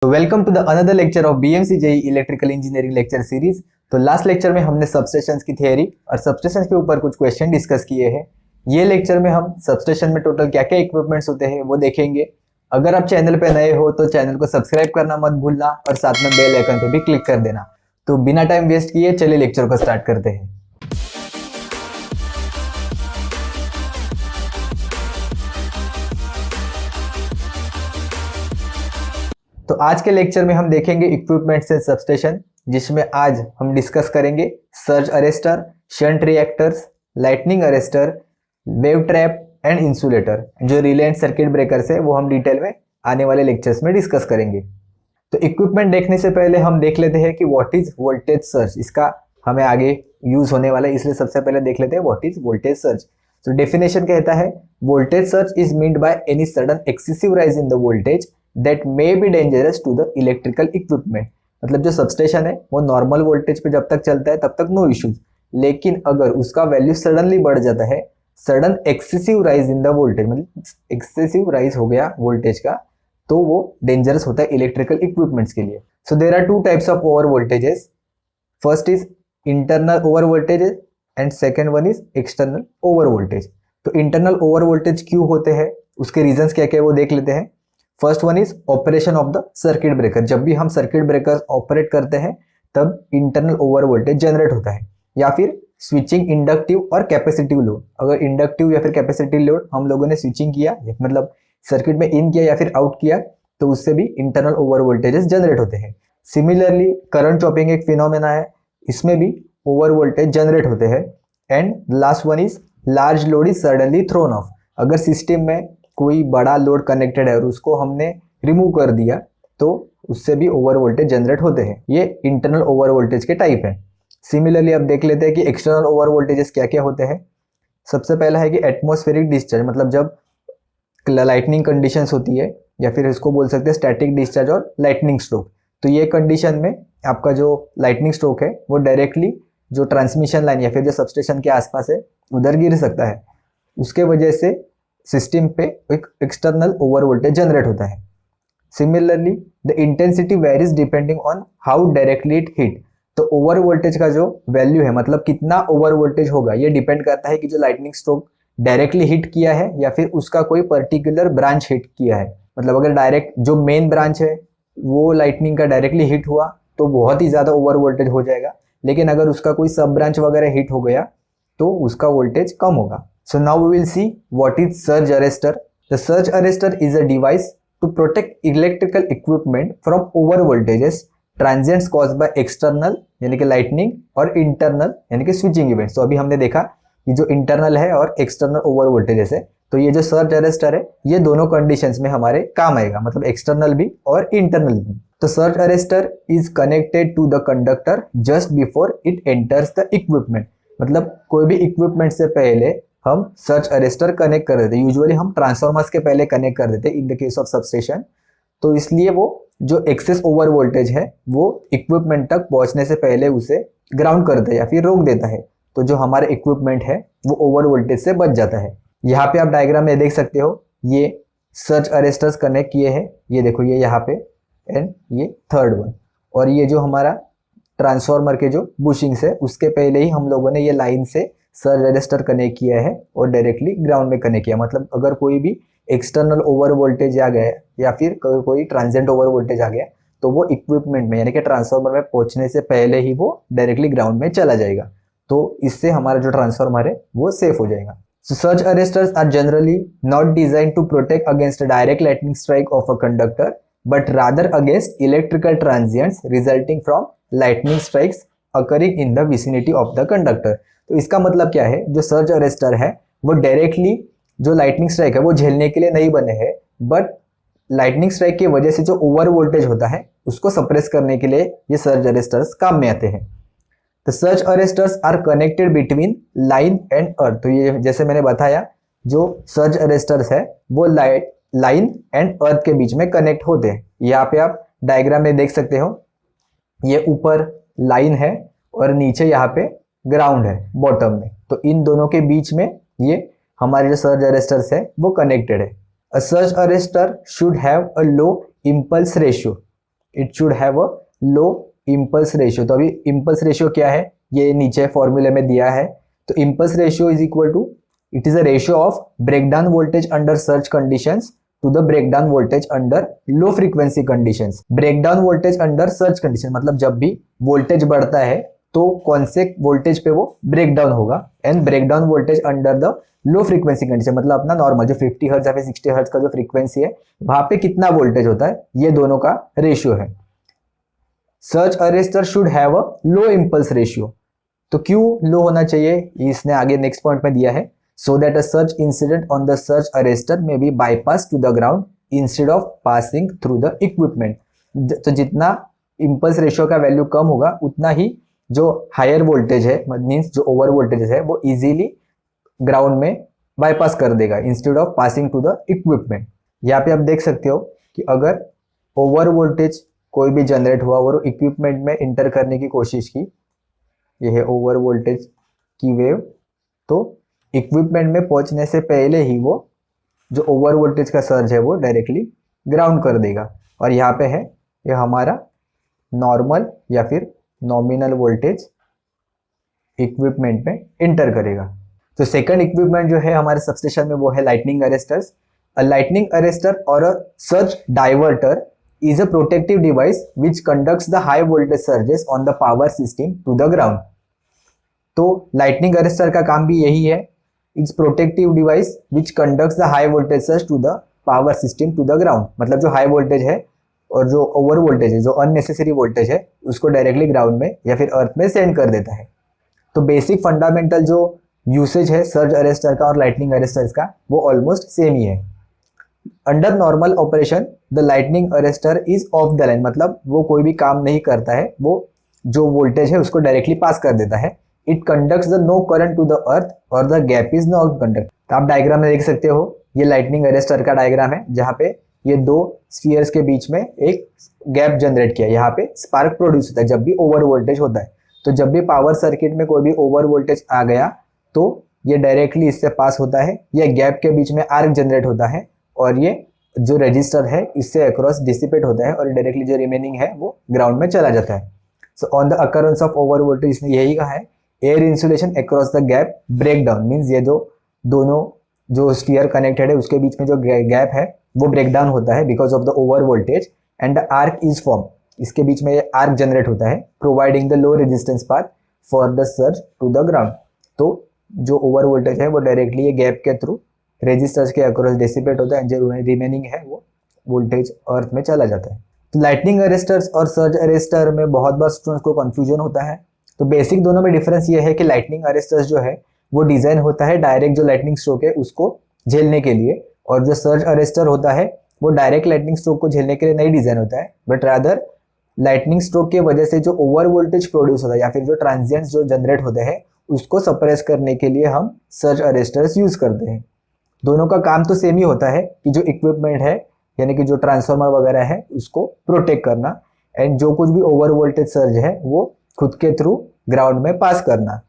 तो welcome to the another lecture of BMC JE electrical engineering lecture series. तो last lecture में हमने substations की थियरी और सबस्टेशंस के ऊपर कुछ क्वेश्चन डिस्कस किए हैं। ये लेक्चर में हम सबस्टेशन में टोटल क्या क्या इक्विपमेंट्स होते हैं वो देखेंगे। अगर आप चैनल पे नए हो तो चैनल को सब्सक्राइब करना मत भूलना और साथ में बेल आइकन पे भी क्लिक कर देना। तो बिना टाइम वेस्ट किए चलिए लेक्चर को स्टार्ट करते हैं। तो आज के लेक्चर में हम देखेंगे इक्विपमेंट्स एंड सबस्टेशन, जिसमें आज हम डिस्कस करेंगे surge arrester, shunt reactors, lightning arrester, wave trap and insulator. जो रिले एंड सर्किट ब्रेकर्स है वो हम डिटेल में आने वाले लेक्चर्स में डिस्कस करेंगे। तो इक्विपमेंट देखने से पहले हम देख लेते हैं कि व्हाट इज वोल्टेज सर्ज। इसका हमें आगे यूज होने वाला है, इसलिए सबसे पहले देख लेते हैं व्हाट इज वोल्टेज सर्ज। तो डेफिनेशन कहता है voltage surge is meant by any sudden excessive rise in the voltage that may be dangerous to the electrical equipment. मतलब जो सबस्टेशन है वो नॉर्मल वोल्टेज पे जब तक चलता है तब तक नो इश्यूज, लेकिन अगर उसका वैल्यू सडनली बढ़ जाता है, sudden excessive rise in the voltage, मतलब एक्सेसिव राइज हो गया वोल्टेज का, तो वो डेंजरस होता है इलेक्ट्रिकल इक्विपमेंट्स के लिए। So there are two types of over voltages. First is internal over voltages and second one is external over voltage. तो इंटरनल ओवर वोल्टेज क्यों होते हैं, उसके रीजंस क्या क्या वो देख लेते हैं। First one is operation of the circuit breaker. जब भी हम सर्किट ब्रेकर ऑपरेट करते हैं तब इंटरनल ओवर वोल्टेज जनरेट होता है। या फिर स्विचिंग इंडक्टिव और कैपेसिटिव लोड। अगर इंडक्टिव या फिर कैपेसिटिव लोड हम लोगों ने स्विचिंग किया, मतलब सर्किट में इन किया या फिर आउट किया, तो उससे भी इंटरनल ओवर वोल्टेजेस जनरेट होते हैं। सिमिलरली करंट चॉपिंग एक फिनोमेना है, इसमें भी ओवर वोल्टेज जनरेट होते हैं। And last one is large load is suddenly thrown off. अगर सिस्टम में कोई बड़ा लोड कनेक्टेड है और उसको हमने रिमूव कर दिया तो उससे भी ओवर वोल्टेज जनरेट होते हैं। ये इंटरनल ओवर वोल्टेज के टाइप है। सिमिलरली अब देख लेते हैं कि एक्सटर्नल ओवर वोल्टेजेस क्या क्या होते हैं। सबसे पहला है कि एटमॉस्फेरिक डिस्चार्ज, मतलब जब लाइटनिंग कंडीशंस होती है, या फिर इसको बोल सकते हैं स्टैटिक डिस्चार्ज और लाइटनिंग स्ट्रोक। तो ये कंडीशन में आपका जो लाइटनिंग स्ट्रोक है वो डायरेक्टली जो ट्रांसमिशन लाइन या फिर जो सबस्टेशन के आसपास है उधर गिर सकता है। उसके वजह से सिस्टम पे एक एक्सटर्नल ओवर वोल्टेज जनरेट होता है। Similarly the intensity varies depending on how directly it hit. तो ओवर वोल्टेज का जो वैल्यू है, मतलब कितना ओवर वोल्टेज होगा, ये डिपेंड करता है कि जो लाइटनिंग स्ट्रोक डायरेक्टली हिट किया है या फिर उसका कोई पर्टिकुलर ब्रांच हिट किया है। मतलब अगर डायरेक्ट जो मेन ब्रांच है वो लाइटनिंग का डायरेक्टली हिट हुआ तो बहुत ही ज्यादा ओवर वोल्टेज हो जाएगा, लेकिन अगर उसका कोई सब ब्रांच वगैरह हिट हो गया तो उसका वोल्टेज कम होगा। So now we will see what is surge arrestor. The surge arrestor is a device to protect electrical equipment from over voltages, transients caused by external यानी कि lightning और internal यानी कि switching events। तो अभी हमने देखा कि जो internal है और external over voltages है, तो ये जो surge arrestor है ये दोनों conditions में हमारे काम आएगा, मतलब external भी और internal भी। तो surge arrestor is connected to the conductor just before it enters the equipment। मतलब कोई भी equipment से पहले हम सर्ज अरेस्टर कनेक्ट कर देते हैं। यूजुअली हम ट्रांसफार्मर्स के पहले कनेक्ट कर देते हैं in the case of substation. तो इसलिए वो जो एक्सेस ओवर वोल्टेज है वो इक्विपमेंट तक पहुंचने से पहले उसे ग्राउंड करता है या फिर रोक देता है। तो जो हमारे इक्विपमेंट है वो ओवर वोल्टेज से बच जाता है। यहाँ पे आप डायग्राम में देख सकते हो, ये सर्ज अरेस्टर्स कनेक्ट किए हैं, ये देखो ये यहाँ पे, एंड ये थर्ड वन। और ये जो हमारा ट्रांसफार्मर के जो बुशिंग्स है उसके पहले ही हम लोगों ने ये लाइन से सर्ज अरेस्टर कनेक्ट किया है और डायरेक्टली ग्राउंड में कनेक्ट किया। मतलब अगर कोई भी एक्सटर्नल ओवर वोल्टेज आ गया या फिर कोई ट्रांजिएंट ओवर वोल्टेज आ गया तो वो इक्विपमेंट में यानी कि ट्रांसफार्मर में पहुंचने से पहले ही वो डायरेक्टली ग्राउंड में चला जाएगा। तो इससे हमारा जो ट्रांसफार्मर है वो सेफ हो जाएगा। So surge arresters are generally not designed to protect against a direct lightning strike of a conductor, but rather against electrical transients resulting from lightning strikes occurring in the vicinity of the conductor। तो इसका मतलब क्या है, जो surge arrester है वो directly जो lightning strike है वो झेलने के लिए नहीं बने हैं, बट लाइटनिंग स्ट्राइक की वजह से जो ओवर वोल्टेज होता है उसको सप्रेस करने के लिए ये सर्ज अरेस्टर्स काम में आते हैं। तो surge arresters are connected between line and earth. तो ये जैसे मैंने बताया, जो सर्ज अरेस्टर्स है वो लाइन एंड अर्थ के बीच में कनेक्ट होते हैं। यहाँ पे आप डायग्राम में देख सकते हो, ये ऊपर लाइन है और नीचे यहाँ पे ग्राउंड है बॉटम में। तो इन दोनों के बीच में ये हमारे जो सर्ज अरेस्टर्स है वो कनेक्टेड है। A surge arrester should have a low impulse ratio। It should have a low impulse ratio. तो अभी इम्पल्स रेशियो क्या है ये नीचे फॉर्मूले में दिया है। तो impulse ratio is equal to, it is a ratio of breakdown voltage under surge conditions to the breakdown voltage under low frequency conditions. Breakdown voltage under surge condition मतलब जब भी वोल्टेज बढ़ता है तो कौन से वोल्टेज पे वो ब्रेकडाउन होगा, and breakdown voltage under the low frequency condition मतलब अपना नॉर्मल जो 50 हर्ट्ज या फिर 60 हर्ट्ज का जो फ्रीक्वेंसी है वहां पे कितना वोल्टेज होता है, ये दोनों का रेशियो है। Surge arrester should have a low impulse ratio. तो क्यों लो होना चाहिए इसने आगे नेक्स्ट पॉइंट में दिया है। So that a surge incident on the surge arrester may be bypass to the ground instead of passing through the equipment. तो जितना इम्पल्स रेशियो का वैल्यू कम होगा उतना ही जो हायर वोल्टेज है मीन्स जो ओवर वोल्टेज है वो इजीली ग्राउंड में बाईपास कर देगा instead of passing to the equipment. यहाँ पे आप देख सकते हो कि अगर ओवर वोल्टेज कोई भी जनरेट हुआ और इक्विपमेंट में इंटर करने की कोशिश की, यह है ओवर वोल्टेज की वेव, तो इक्विपमेंट में पहुंचने से पहले ही वो जो ओवर वोल्टेज का सर्ज है वो डायरेक्टली ग्राउंड कर देगा। और यहाँ पे है ये हमारा नॉर्मल या फिर नॉमिनल वोल्टेज इक्विपमेंट में इंटर करेगा। तो सेकंड इक्विपमेंट जो है हमारे सबस्टेशन में वो है lightning arresters. A lightning arrester और a surge diverter is a protective device which conducts the high voltage surges on the power system to the ground। तो लाइटनिंग अरेस्टर का काम भी यही है, it's protective device which conducts the high voltage surge to the power system to the ground. मतलब जो high voltage है और जो ओवर वोल्टेज है, जो अननेसेसरी वोल्टेज है, उसको डायरेक्टली ग्राउंड में या फिर अर्थ में सेंड कर देता है। तो बेसिक फंडामेंटल जो यूसेज है सर्ज अरेस्टर का और लाइटनिंग अरेस्टर्स का वो ऑलमोस्ट सेम ही है। Under normal operation the lightning arrester is of the line, मतलब वो कोई भी काम नहीं करता है, वो जो वोल्टेज है उसको डायरेक्टली पास कर देता है। It conducts the no current to the earth और the gap is not conduct. तो आप डायग्राम में देख सकते हो ये लाइटनिंग अरेस्टर का डायग्राम है जहाँ पे ये दो स्फीयर्स के बीच में एक गैप जनरेट किया, यहाँ पे स्पार्क प्रोड्यूस होता है जब भी ओवर वोल्टेज होता है। तो जब भी पावर सर्किट में कोई भी ओवर वोल्टेज आ गया तो ये डायरेक्टली इससे पास होता है, यह गैप के बीच में आर्क जनरेट होता है और ये जो रजिस्टर है इससे अक्रॉस डिसिपेट होता है और डायरेक्टली जो रिमेनिंग है वो ग्राउंड में चला जाता है। So on the occurrence of over voltage इसने यही कहा है, air insulation across the gap break down means ये जो दोनों जो स्फीयर कनेक्टेड है उसके बीच में जो गैप है वो ब्रेक डाउन होता है because of the over voltage and the arc is form. इसके बीच में ये आर्क जनरेट होता है providing the low resistance path for the surge to the ground. तो जो ओवर वोल्टेज है वो डायरेक्टली ये गैप के थ्रू रेजिस्टर्स के अक्रॉस डिसिपेट होता है, जो रिमेनिंग है वो वोल्टेज अर्थ में चला जाता है। तो लाइटनिंग अरेस्टर्स और सर्ज अरेस्टर में बहुत बार स्टूडेंट्स को कंफ्यूजन होता है। तो बेसिक दोनों में डिफरेंस ये है कि लाइटनिंग अरेस्टर्स जो है वो डिजाइन होता है डायरेक्ट जो लाइटनिंग स्ट्रोक है उसको झेलने के लिए, और जो सर्ज अरेस्टर होता है वो डायरेक्ट लाइटनिंग स्ट्रोक को झेलने के लिए नहीं डिजाइन होता है, बट रादर लाइटनिंग स्ट्रोक की वजह से जो ओवर वोल्टेज प्रोड्यूस होता है या फिर जो ट्रांजिएंट्स जो जनरेट होते हैं उसको सप्रेस करने के लिए हम सर्ज अरेस्टर्स यूज करते हैं। दोनों का काम तो सेम ही होता है कि जो इक्विपमेंट है यानी कि जो ट्रांसफार्मर वगैरह है उसको प्रोटेक्ट करना एंड जो कुछ भी ओवर वोल्टेज सर्ज है वो खुद के थ्रू ग्राउंड में पास करना।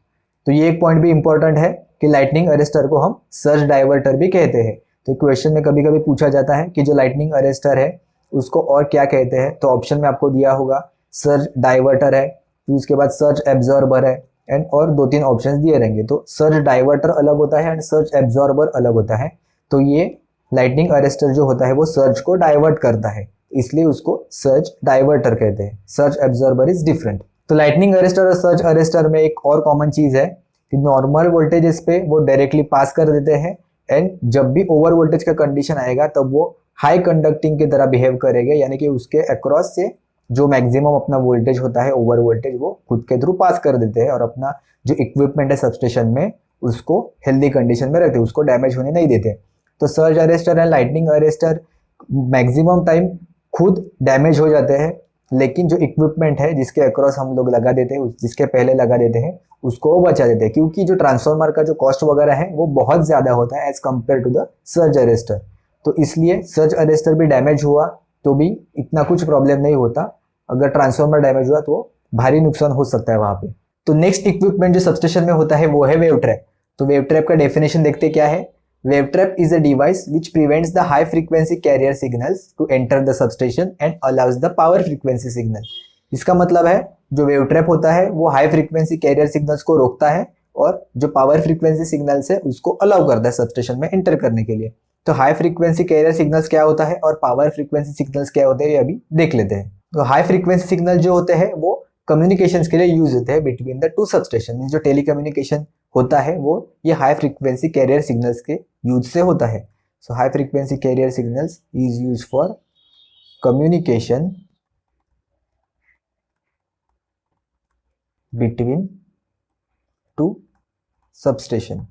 तो ये एक पॉइंट भी इंपॉर्टेंट है कि लाइटनिंग अरेस्टर को हम सर्ज डाइवर्टर भी कहते हैं। तो क्वेश्चन में कभी कभी पूछा जाता है कि जो लाइटनिंग अरेस्टर है उसको और क्या कहते हैं, तो ऑप्शन में आपको दिया होगा सर्ज डाइवर्टर है, फिर उसके बाद सर्ज एब्जॉर्बर है एंड और 2-3 ऑप्शंस दिए रहेंगे। तो सर्ज डाइवर्टर अलग होता है एंड सर्ज एब्जॉर्बर अलग होता है। तो ये लाइटनिंग अरेस्टर जो होता है वो सर्ज को डाइवर्ट करता है, इसलिए उसको सर्ज डाइवर्टर कहते हैं। Surge absorber is different. तो लाइटनिंग अरेस्टर और सर्ज अरेस्टर में एक और कॉमन चीज है कि नॉर्मल वोल्टेजेस पे वो डायरेक्टली पास कर देते हैं एंड जब भी ओवर वोल्टेज का कंडीशन आएगा तब वो हाई कंडक्टिंग की तरह बिहेव करेंगे, यानी कि उसके अक्रॉस से जो मैक्सिमम अपना वोल्टेज होता है ओवर वोल्टेज वो खुद के थ्रू पास कर देते हैं और अपना जो इक्विपमेंट है सबस्टेशन में उसको हेल्दी कंडीशन में रखते हैं, उसको डैमेज होने नहीं देते। तो surge arrester and lightning arrester maximum time खुद डैमेज हो जाते हैं, लेकिन जो इक्विपमेंट है जिसके अक्रॉस हम लोग लगा देते हैं, जिसके पहले लगा देते हैं उसको वो बचा देते हैं, क्योंकि जो ट्रांसफार्मर का जो कॉस्ट वगैरह है वो बहुत ज़्यादा होता है as compare to the surge arrester. तो इसलिए सर्ज अरेस्टर भी डैमेज हुआ तो भी इतना कुछ प्रॉब्लम नहीं होता, अगर ट्रांसफार्मर डैमेज हुआ तो भारी नुकसान हो सकता है वहाँ पे। तो नेक्स्ट इक्विपमेंट जो सबस्टेशन में होता है वो है वेव ट्रैप। तो वेव ट्रैप का डेफिनेशन देखते क्या है। Wave trap is a device which prevents the high frequency carrier signals to enter the substation and allows the power frequency signal. इसका मतलब है जो वेव ट्रैप होता है वो हाई फ्रीक्वेंसी कैरियर सिग्नल्स को रोकता है और जो पावर फ्रीक्वेंसी सिग्नल्स है उसको अलाउ करता है सबस्टेशन में एंटर करने के लिए। तो हाई फ्रीक्वेंसी कैरियर सिग्नल्स क्या होता है और पावर फ्रीक्वेंसी सिग्नल्स क्या होते हैं ये अभी देख लेते हैं। तो हाई फ्रीक्वेंसी सिग्नल जो होते हैं वो कम्युनिकेशंस के लिए यूज होते हैं बिटवीन द टू सबस्टेशन। जो टेलीकम्युनिकेशन होता है वो ये हाई फ्रीक्वेंसी कैरियर सिग्नल्स के यूज से होता है। So high frequency carrier signals is use for communication between two substation.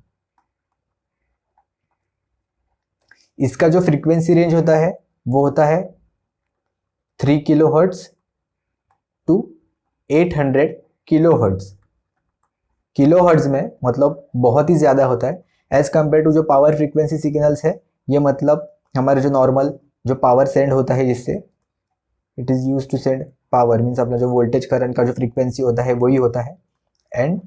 इसका जो फ्रीक्वेंसी रेंज होता है वो होता है 3 किलोहर्ट्ज टू 800 किलोहर्ट्ज। किलोहर्ट्ज में मतलब बहुत ही ज़्यादा होता है एज कम्पेयर टू जो पावर फ्रीक्वेंसी सिग्नल्स है। ये मतलब हमारे जो नॉर्मल जो पावर सेंड होता है जिससे it is use to send power means अपना जो वोल्टेज करंट का जो फ्रीक्वेंसी होता है वही होता है। एंड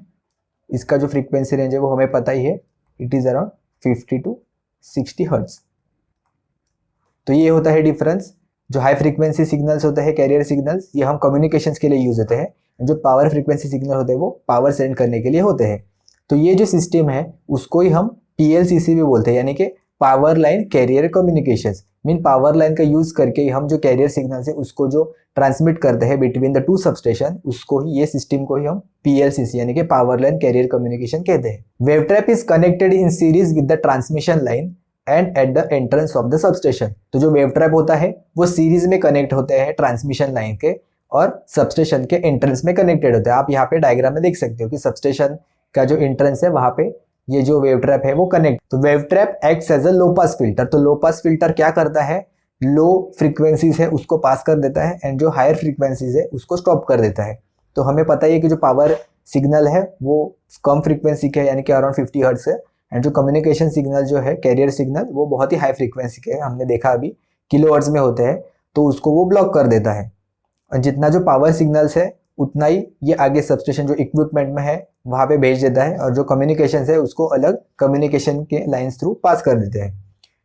इसका जो फ्रीक्वेंसी रेंज है वो हमें पता ही है, it is around 50 to 60 hertz. तो ये होता है डिफरेंस। जो हाई फ्रीक्वेंसी सिग्नल्स होते हैं कैरियर सिग्नल्स ये हम कम्युनिकेशंस के लिए यूज होते हैं, जो पावर फ्रीक्वेंसी सिग्नल होते हैं वो पावर सेंड करने के लिए होते हैं। तो ये जो सिस्टम है उसको ही हम PLCC भी बोलते हैं, यानी कि power line carrier communications. Mean power line का यूज करके हम जो कैरियर सिग्नल्स है उसको जो ट्रांसमिट करते हैं बिटवीन द टू सबस्टेशन उसको ही ये सिस्टम को ही हम PLCC यानी कि पावर लाइन कैरियर कम्युनिकेशन कहते हैं। Wave trap is connected in series with the transmission line and at the entrance of the substation. तो जो वेव ट्रैप होता है वो सीरीज में कनेक्ट होते हैं ट्रांसमिशन लाइन के और सबस्टेशन के एंट्रेंस में कनेक्टेड होते हैं। आप यहाँ पे डायग्राम में देख सकते हो कि सबस्टेशन का जो एंट्रेंस है वहां पे ये जो वेव ट्रैप है वो कनेक्ट। तो wave trap acts as a low pass filter. तो लो पास फिल्टर क्या करता है, लो फ्रीक्वेंसीज है उसको पास कर देता है एंड जो हायर फ्रीक्वेंसीज है उसको स्टॉप कर देता है। तो हमें पता ही है कि जो पावर सिग्नल है वो कम फ्रीक्वेंसी के है यानी कि अराउंड 50 हर्ट्ज है, एंड जो कम्युनिकेशन सिग्नल जो है कैरियर सिग्नल वो बहुत ही हाई फ्रीक्वेंसी के है, हमने देखा अभी किलो हर्ट्ज में होते हैं, तो उसको वो ब्लॉक कर देता है। और जितना जो पावर सिग्नल्स है उतना ही ये आगे सबस्टेशन जो इक्विपमेंट में है वहाँ पे भेज देता है और जो कम्युनिकेशन है उसको अलग कम्युनिकेशन के लाइन्स थ्रू पास कर देते हैं।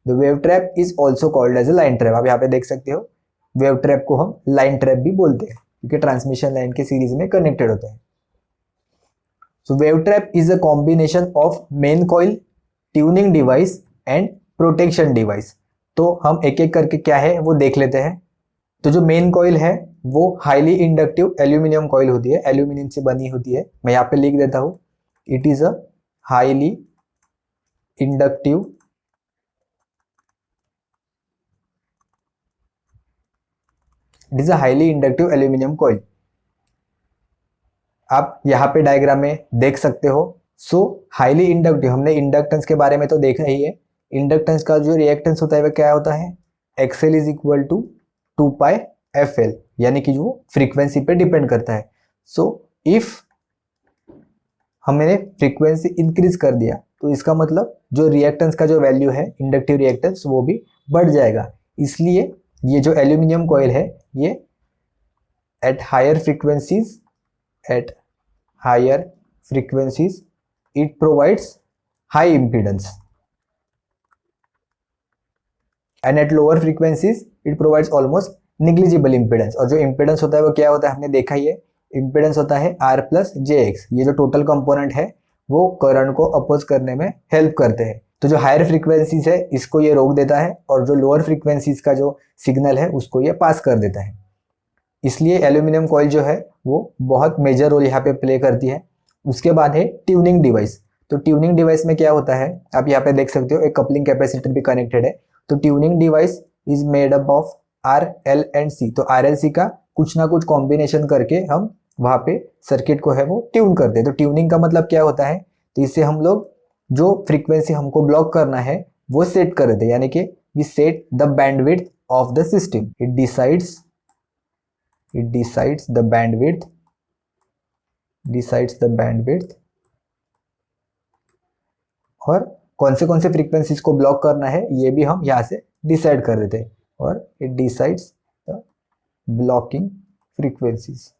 The wave trap is also called as a line trap. आप यहाँ पे देख सकते हो वेव ट्रैप को हम लाइन ट्रैप भी बोलते हैं क्योंकि ट्रांसमिशन लाइन के सीरीज में कनेक्टेड होते हैं। So wave trap is a combination of main coil, tuning device and protection device. तो हम एक एक करके क्या है वो देख लेते हैं। तो जो मेन कॉइल है वो हाईली इंडक्टिव एल्यूमिनियम कॉइल होती है, एल्यूमिनियम से बनी होती है। मैं यहाँ पे लिख देता हूँ, it is a highly inductive aluminium coil. आप यहाँ पे डायग्राम में देख सकते हो। सो हाईली इंडक्टिव, हमने इंडक्टेंस के बारे में तो देखा ही है। इंडक्टेंस का जो रिएक्टेंस होता है वह क्या होता है, XL is equal to 2 pi FL, यानी कि जो फ्रीक्वेंसी पे डिपेंड करता है। सो इफ हमने फ्रीक्वेंसी इंक्रीज कर दिया तो इसका मतलब जो रिएक्टेंस का जो वैल्यू है इंडक्टिव रिएक्टेंस वो भी बढ़ जाएगा। इसलिए ये जो एल्यूमिनियम कॉइल है ये at higher frequencies it provides high impedance and at lower frequencies it provides almost negligible impedance। और जो impedance होता है वो क्या होता है हमने देखा ही है, impedance होता है R plus JX। ये जो टोटल कंपोनेंट है वो करंट को अपोज करने में हेल्प करते हैं। तो जो हायर फ्रीक्वेंसीज है इसको ये रोक देता है और जो लोअर फ्रीक्वेंसीज का जो सिग्नल है उसको ये पास कर देता है। इसलिए एल्यूमिनियम कॉइल जो है वो बहुत मेजर रोल यहाँ पे प्ले करती है। उसके बाद है ट्यूनिंग डिवाइस। तो ट्यूनिंग डिवाइस में क्या होता है आप यहाँ पे देख सकते हो, एक कपलिंग कैपेसिटर भी कनेक्टेड है। तो tuning device is made up of R, L and C। तो RLC का कुछ ना कुछ कॉम्बिनेशन करके हम वहाँ पे सर्किट को है वो ट्यून करते हैं। तो ट्यूनिंग का मतलब क्या होता है, तो इससे हम लोग जो फ्रीक्वेंसी हमको ब्लॉक करना है वो सेट कर देते हैं, यानी कि we set the bandwidth of the system. It decides the bandwidth और कौन से फ्रीक्वेंसीज को ब्लॉक करना है ये भी हम यहाँ से डिसाइड कर देते हैं। और it decides the blocking frequencies.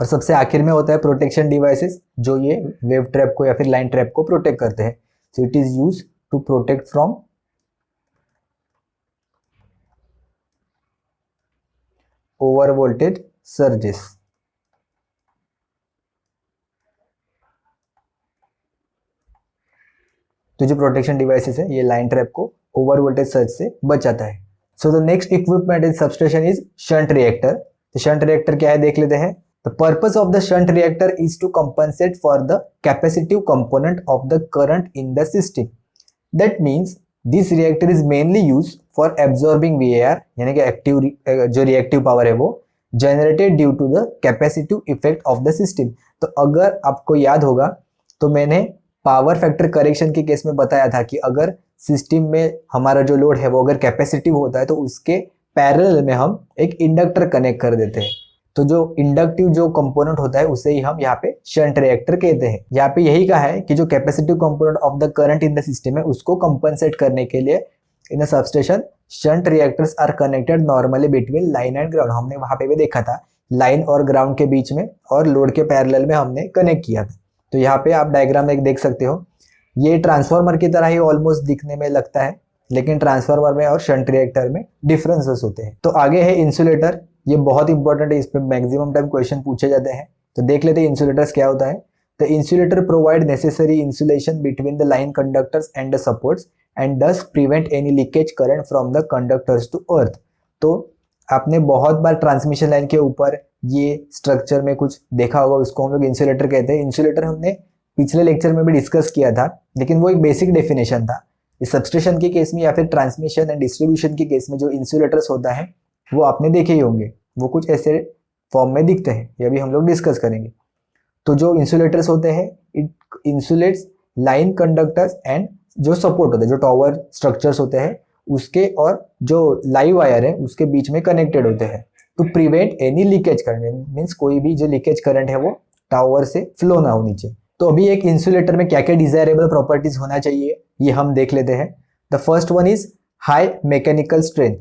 और सबसे आखिर में होता है प्रोटेक्शन डिवाइसेस, जो ये वेव ट्रैप को या फिर लाइन ट्रैप को प्रोटेक्ट करते हैं। So it is use to protect from over voltage surges. तो जो प्रोटेक्शन डिवाइसेस है ये लाइन ट्रैप को ओवर वोल्टेज सर्ज से बचाता है। So the next equipment in substation is shunt reactor. तो शंट रिएक्टर क्या है देख लेते हैं। The purpose of the shunt reactor is to compensate for the capacitive component of the current in the system. That means this reactor is mainly use for absorbing VAR, यानी कि active जो reactive power है वो generated due to the capacitive effect of the system. तो अगर आपको याद होगा तो मैंने पावर फैक्टर करेक्शन के केस में बताया था कि अगर सिस्टम में हमारा जो लोड है वो अगर कैपेसिटिव होता है तो उसके पैरेलल में हम एक इंडक्टर कनेक्ट कर देते हैं। तो जो इंडक्टिव जो कंपोनेंट होता है उसे ही हम यहाँ पे शंट रिएक्टर कहते हैं। यहाँ पे यही कहा है कि जो capacitive component of the current in the system है उसको कंपनसेट करने के लिए in the substation shunt reactors are connected normally between line and ground. हमने वहां पे भी देखा था लाइन और ग्राउंड के बीच में और लोड के पैरेलल में हमने कनेक्ट किया था। तो यहाँ पे आप डायग्राम में देख सकते हो, ये ट्रांसफार्मर की तरह ही ऑलमोस्ट दिखने में लगता है, लेकिन ट्रांसफार्मर में और शंट रिएक्टर में डिफरेंसेस होते हैं। तो आगे है इंसुलेटर। ये बहुत इंपॉर्टेंट है, इस पे मैक्सिमम टाइम क्वेश्चन पूछे जाते हैं। तो देख लेते हैं इंसुलेटर्स क्या होता है। The insulator provide necessary insulation between the line conductors and the supports and thus prevent any leakage current from the conductors to earth. तो आपने बहुत बार ट्रांसमिशन लाइन के ऊपर ये स्ट्रक्चर में कुछ देखा होगा, उसको हम लोग इंसुलेटर कहते हैं। इंसुलेटर हमने पिछले लेक्चर में भी डिस्कस किया था, लेकिन वो एक बेसिक डेफिनेशन था। इस सबस्टेशन के केस में या फिर ट्रांसमिशन एंड डिस्ट्रीब्यूशन के केस में जो इंसुलेटर्स होता है वो आपने देखे ही होंगे, वो कुछ ऐसे फॉर्म में दिखते हैं, ये भी हम लोग डिस्कस करेंगे। तो जो इंसुलेटर्स होते हैं it insulates line conductors and जो सपोर्ट होता है, जो टॉवर स्ट्रक्चर्स होते हैं उसके और जो लाइव वायर है उसके बीच में कनेक्टेड होते हैं to prevent any leakage current. Means कोई भी जो लीकेज करंट है वो टावर से फ्लो ना हो नीचे। तो अभी एक इंसुलेटर में क्या क्या डिजायरेबल प्रॉपर्टीज होना चाहिए ये हम देख लेते हैं। The first one is high mechanical strength.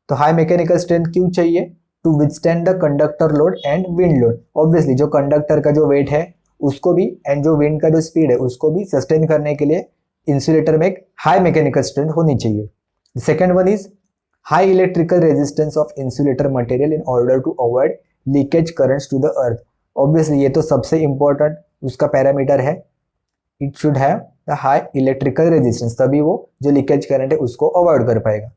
तो हाई मैकेनिकल स्ट्रेंथ क्यों चाहिए? To withstand the conductor load and wind load. Obviously जो कंडक्टर का जो वेट है उसको भी एंड जो विंड का जो स्पीड है उसको भी सस्टेन करने के लिए इंसुलेटर में एक हाई मैकेनिकल स्ट्रेंथ होनी चाहिए। The second one is high electrical resistance of insulator material in order to avoid leakage currents to the earth. Obviously ये तो सबसे इंपॉर्टेंट उसका पैरामीटर है, it should have the high electrical resistance, तभी वो जो लीकेज करंट है उसको अवॉइड कर पाएगा।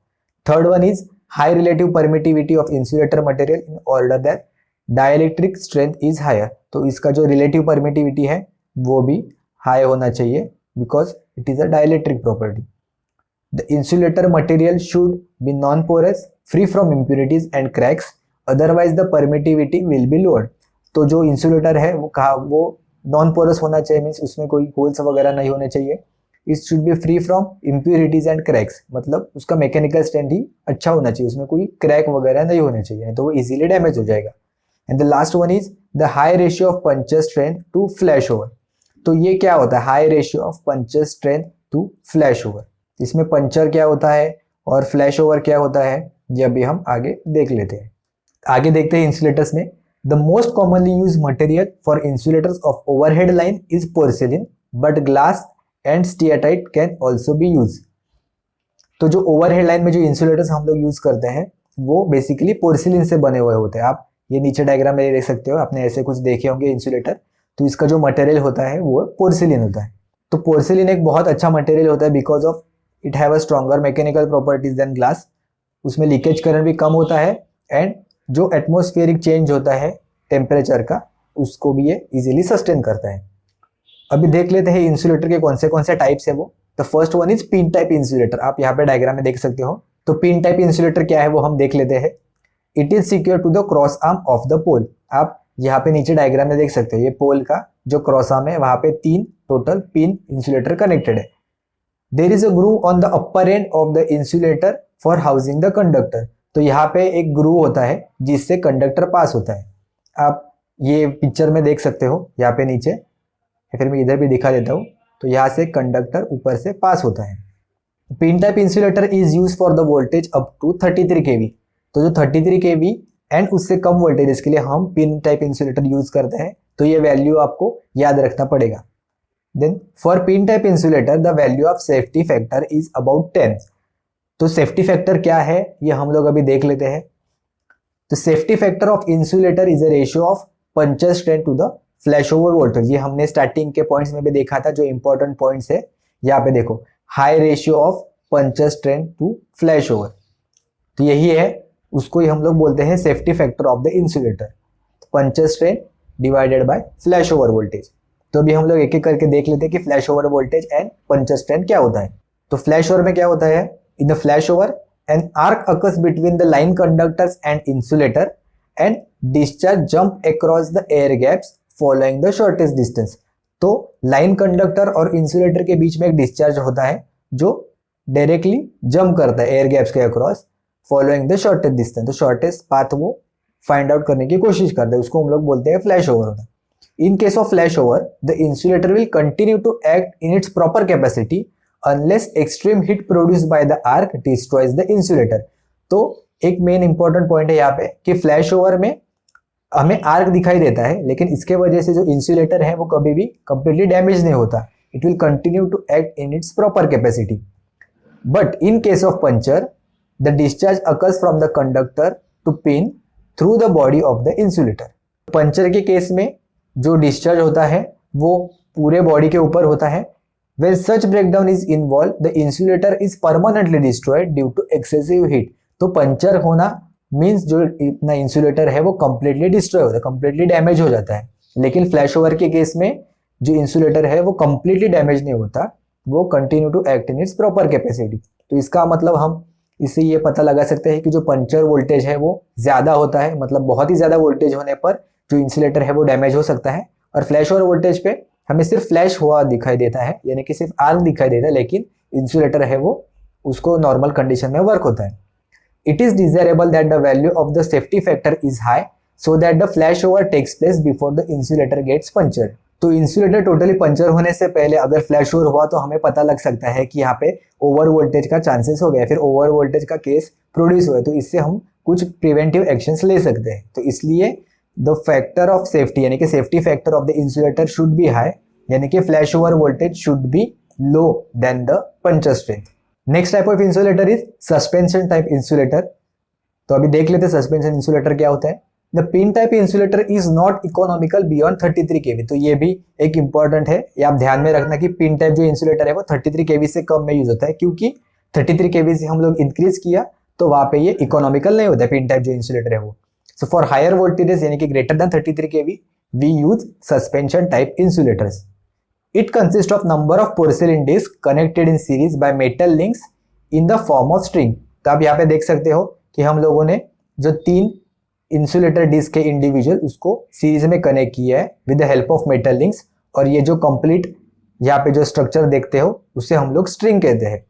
Third one is high relative permittivity of insulator material in order that dielectric strength is higher. तो इसका जो रिलेटिव परमिटिविटी है वो भी हाई होना चाहिए because it is a dielectric property. The insulator material should be non-porous, free from impurities and cracks, otherwise the permittivity will be lowered। तो जो इंसुलेटर है वो नॉन पोरस होना चाहिए, मीन्स उसमें कोई होल्स वगैरह नहीं होने चाहिए। It should be free from impurities and cracks, मतलब उसका मैकेनिकल स्ट्रेंथ ही अच्छा होना चाहिए, उसमें कोई क्रैक वगैरह नहीं होने चाहिए, तो वो इजीली डैमेज हो जाएगा। And the last one is the high ratio of puncture strength to flash over. तो ये क्या होता है? High ratio of puncture strength to flash over. इसमें पंचर क्या होता है और फ्लैश ओवर क्या होता है ये अभी हम आगे देख लेते हैं। आगे देखते हैं इंसुलेटर्स में। The most commonly use material for insulators of overhead line is porcelain, but glass and steatite can also be use. तो जो ओवरहेड लाइन में जो इंसुलेटर्स हम लोग यूज करते हैं वो बेसिकली पोर्सिलिन से बने हुए होते हैं। आप ये नीचे डायग्राम में देख सकते हो, आपने ऐसे कुछ देखे होंगे इंसुलेटर, तो इसका जो मटेरियल होता है वो पोर्सिलिन होता है। तो पोर्सिलिन एक बहुत अच्छा मटेरियल होता है because of it have a stronger mechanical properties than glass. उसमें लीकेज करंट भी कम होता है एंड जो एटमॉस्फेरिक चेंज होता है टेम्परेचर का उसको भी ये इजीली सस्टेन करता है। अभी देख लेते हैं इंसुलेटर के कौन से टाइप्स है वो। The first one is pin type insulator. आप यहाँ पे डायग्राम में देख सकते हो। तो पिन टाइप इंसुलेटर क्या है वो हम देख लेते हैं। It is secure to the cross arm of the pole. आप यहाँ पे नीचे डायग्राम में देख सकते हो, ये पोल का जो क्रॉस आर्म है वहां पे 3 टोटल पिन इंसुलेटर कनेक्टेड है। There is a groove on the upper and of the insulator for housing the conductor. तो यहाँ पे एक ग्रूव होता है जिससे कंडक्टर पास होता है। आप ये पिक्चर में देख सकते हो यहाँ पे नीचे, या फिर मैं इधर भी दिखा देता हूँ। तो यहाँ से कंडक्टर ऊपर से पास होता है। Pin type insulator is use for the voltage up to 33 kV। तो जो 33 kV एंड उससे कम वोल्टेजेस के लिए हम पिन टाइप इंसुलेटर यूज करते हैं, तो ये वैल्यू आपको याद रखना पड़ेगा। Then for pin type insulator the value of safety factor is about 10। तो सेफ्टी फैक्टर क्या है ये हम लोग अभी देख लेते हैं। तो safety factor of insulator is a ratio of puncture strength to the flash over voltage. ये हमने स्टार्टिंग के पॉइंट्स में भी देखा था, जो इंपॉर्टेंट पॉइंट्स है यहाँ पे देखो, high ratio of puncture strength to flash over, तो यही है, उसको ही हम लोग बोलते हैं safety factor of the insulator, puncture strength divided by flash over voltage. तो अभी हम लोग एक एक करके देख लेते हैं कि flash over voltage and puncture strength क्या होता है। तो फ्लैश ओवर में क्या होता है, in the flash over an arc occurs between the line conductors and insulator and discharge jump across the air gaps following the shortest distance. तो line conductor और इंसुलेटर के बीच में एक डिस्चार्ज होता है जो डायरेक्टली जंप करता है एयर गैप्स के across following the shortest distance. तो शॉर्टेस्ट पाथ वो फाइंड आउट करने की कोशिश करता है, उसको हम लोग बोलते हैं फ्लैश ओवर होता है। In case of flashover, the insulator will continue to act in its proper capacity unless extreme heat produced by the arc destroys the insulator। तो एक मेन इंपॉर्टेंट पॉइंट है यहाँ पे कि फ्लैश ओवर में हमें आर्क दिखाई देता है, लेकिन इसके वजह से जो इंसुलेटर है वो कभी भी कंप्लीटली डैमेज नहीं होता, it will continue to act in its proper capacity. But in case of puncture the discharge occurs from the conductor to pin through the body of the insulator. Puncture के case में जो discharge होता है वो पूरे body के ऊपर होता है। When such breakdown is involved, the insulator is permanently destroyed due to excessive heat। तो पंचर होना मीन्स जो इतना इंसुलेटर है वो कंप्लीटली डिस्ट्रॉय होता है, कंप्लीटली डैमेज हो जाता है। लेकिन फ्लैश ओवर के केस में जो इंसुलेटर है वो कंप्लीटली डैमेज नहीं होता, वो continue to act in its proper capacity. तो इसका मतलब हम इससे ये पता लगा सकते हैं कि जो पंचर वोल्टेज है वो ज्यादा होता है, मतलब बहुत ही ज्यादा वोल्टेज होने पर जो इंसुलेटर है वो डैमेज हो सकता है। और फ्लैश ओवर वोल्टेज पे हमें सिर्फ फ्लैश हुआ दिखाई देता है, यानी कि सिर्फ आर्क दिखाई देता है, लेकिन इंसुलेटर है वो उसको नॉर्मल कंडीशन में वर्क होता है। It is desirable that the value of the safety factor is high so that the flash over takes place before the insulator gets puncture. तो इंसुलेटर टोटली पंचर होने से पहले अगर फ्लैश ओवर हुआ तो हमें पता लग सकता है कि यहाँ पे ओवर वोल्टेज का चांसेस हो गया, फिर ओवर वोल्टेज का केस प्रोड्यूस हुआ, तो इससे हम कुछ प्रिवेंटिव एक्शंस ले सकते हैं। तो इसलिए द फैक्टर ऑफ सेफ्टी यानी कि safety factor of the insulator should be high, यानी कि flash over voltage should be low than the puncture strength. Next type of insulator is suspension type insulator. तो अभी देख लेते हैं सस्पेंशन इंसुलेटर क्या होता है। The pin type insulator is not economical beyond 33 kV। तो ये भी एक इंपॉर्टेंट है, ये आप ध्यान में रखना कि पिन टाइप जो इंसुलेटर है वो 33 kV से कम में यूज होता है, क्योंकि 33 kV से हम लोग इंक्रीज किया तो वहां पे ये इकोनॉमिकल नहीं होता है पिन टाइप जो इंसुलेटर है वो। So for higher voltages यानी कि greater than 33 kV, we use suspension type insulators. It consists of number of porcelain discs connected in series by metal links in the form of string। तो आप यहाँ पे देख सकते हो कि हम लोगों ने जो 3 इंसुलेटर डिस्क है इंडिविजुअल उसको सीरीज में कनेक्ट किया है with the help of metal links, और ये जो कंप्लीट यहाँ पे जो स्ट्रक्चर देखते हो उसे हम लोग स्ट्रिंग कहते हैं।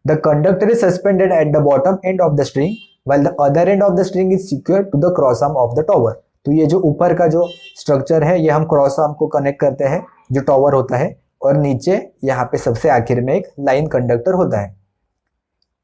The conductor is suspended at the bottom and of the string while the other end of the string is secured to the cross arm of the tower। तो ये जो ऊपर का जो स्ट्रक्चर है ये हम क्रॉस आर्म को कनेक्ट करते हैं जो टॉवर होता है, और नीचे यहाँ पे सबसे आखिर में एक लाइन कंडक्टर होता है।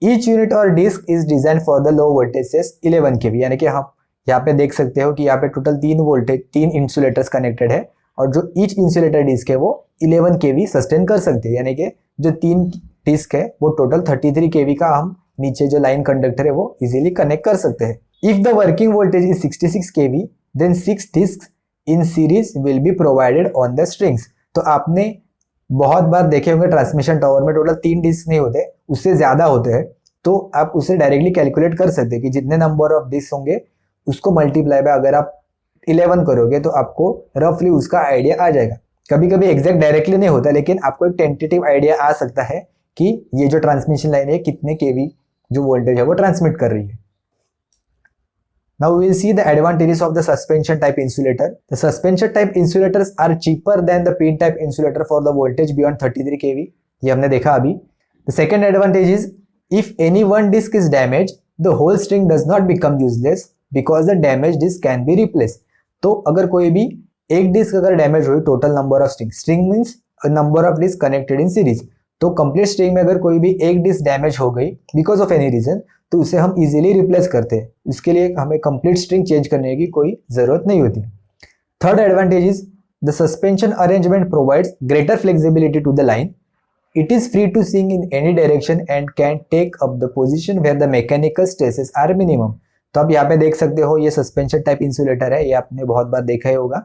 Each unit or disc is design for the low voltages 11 kV, यानी कि हम यहाँ पे देख सकते हो कि यहाँ पे टोटल 3 इंसुलेटर्स कनेक्टेड है, और जो ईच इंसुलेटर डिस्क है वो 11 kV सस्टेन कर सकते हैं, यानी कि जो 3 डिस्क है वो टोटल 33 kV का हम नीचे जो लाइन कंडक्टर है वो इजीली कनेक्ट कर सकते हैं। If the working voltage is 66 kV then 6 disc in series will be provided on the strings. तो आपने बहुत बार देखे होंगे ट्रांसमिशन टावर में टोटल 3 डिस्क नहीं होते, उससे ज्यादा होते हैं, तो आप उसे डायरेक्टली कैलकुलेट कर सकते हैं कि जितने नंबर ऑफ डिस्क होंगे उसको मल्टीप्लाई बाय अगर आप 11 करोगे तो आपको रफली उसका आइडिया आ जाएगा। कभी कभी एग्जैक्ट डायरेक्टली नहीं होता, लेकिन आपको एक टेंटेटिव आइडिया आ सकता है कि ये जो ट्रांसमिशन लाइन है कितने केवी जो वोल्टेज है वो ट्रांसमिट कर रही है। Now we will see the advantages of the suspension type insulator. The suspension type insulators are cheaper than the pin type insulator for the voltage beyond 33 kV. ये हमने देखा अभी। The second advantage is if any one disc is damaged, the whole string does not become useless because the damaged disc can be replaced. तो अगर कोई भी एक disc अगर डैमेज हुई, total number of string means number of disc connected in series, तो complete string में अगर कोई भी एक डिस्क डैमेज हो गई बिकॉज ऑफ एनी रीजन, तो उसे हम इजीली रिप्लेस करते हैं। इसके लिए हमें कंप्लीट स्ट्रिंग चेंज करने की कोई ज़रूरत नहीं होती। Third advantage is the suspension arrangement provides greater flexibility to the line. It is free to swing in any direction and can take up the position where the mechanical stresses are minimum। तो आप यहाँ पे देख सकते हो, ये suspension type insulator है, ये आपने बहुत बार देखा ही होगा।